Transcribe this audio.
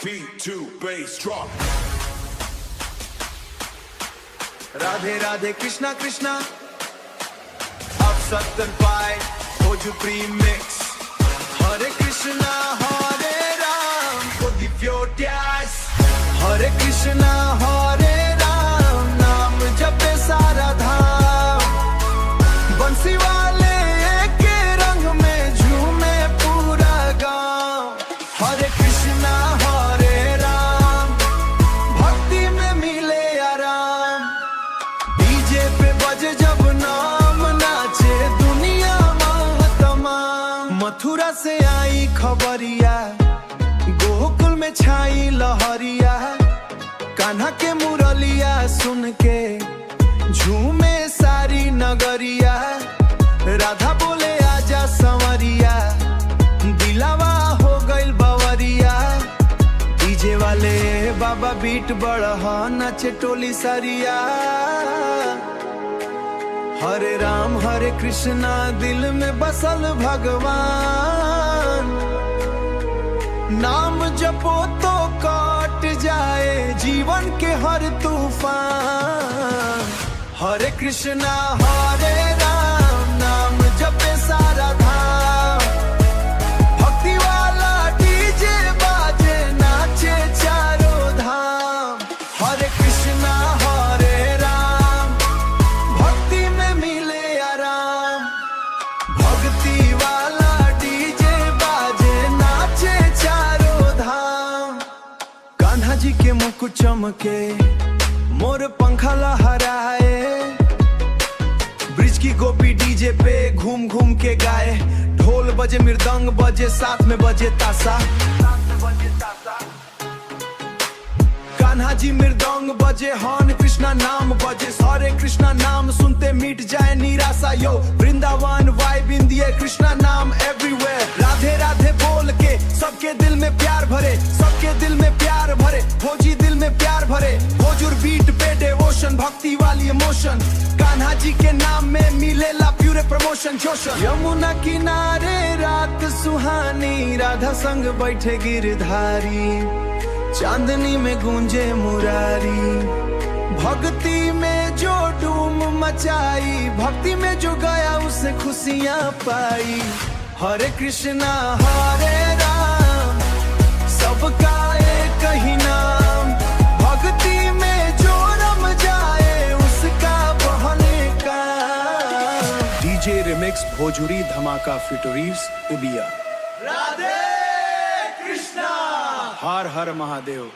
B2 bass drop. Radhe Radhe Krishna Krishna अब सत्तर पाए भोजपुरी मिक्स हरे कृष्णा हरे राम को दिव्योट्यास हरे कृष्णा हरे राम नाम जपे सारा धाम बंसी वाले के रंग में झूमे पूरा गांव हरे कृष्णा हरे राम भक्ति में मिले आराम डीजे पे बजे जब नाम नाचे दुनिया में तमाम मथुरा से आई खबरिया गोकुल में छाई लहरिया कान्हा के मुरलिया सुन के झूमे सारी नगरिया राधा बोले आजा संवरिया दिलावा हो गइल बवरिया डीजे वाले बाबा बीट बढ़ा नाचे टोली सरिया हरे राम हरे कृष्णा दिल में बसल भगवान नाम जपो तो कट जाए जीवन के हर तूफान हरे कृष्णा हरे राम नाम जपे सारा धाम भक्ति वाला डीजे बाजे नाचे चारों धाम हरे कृष्णा हरे राम भक्ति में मिले आराम भक्ति वाला डीजे बाजे नाचे चारों धाम कान्हा जी के मुकुट चमके मोर पंखा लहराए ब्रिज की गोपी डीजे पे घूम घूम के गाए ढोल बजे मृदंग बजे साथ में बजे तासा कान्हा जी मृदंग बजे हॉर्न कृष्णा नाम बजे हरे कृष्णा नाम सुनते मिट जाए निराशा यो वृंदावन वाइब इंडिया कृष्णा नाम एवरीवेयर राधे राधे बोल के सबके दिल में प्यार भरे सबके दिल में प्यार भरे भोजी दिल में प्यार भरे भोजुर बीट पे डेवोशन भक्ति वाली इमोशन कान्हा जी के नाम में मिलेला प्यूरे प्रमोशन जोशन यमुना किनारे रात सुहानी राधा संग बैठे गिरधारी चांदनी में गूंजे मुरारी भक्ति में जो धूम मचाई भक्ति में जो गया उसे खुशियां पाई हरे कृष्णा हरे राम सबका एक ही नाम भक्ति में जो रम जाए उसका बहने का डीजे रिमिक्स भोजपुरी धमाका फिटोरीज उबिया राधे कृष्णा हर हर महादेव।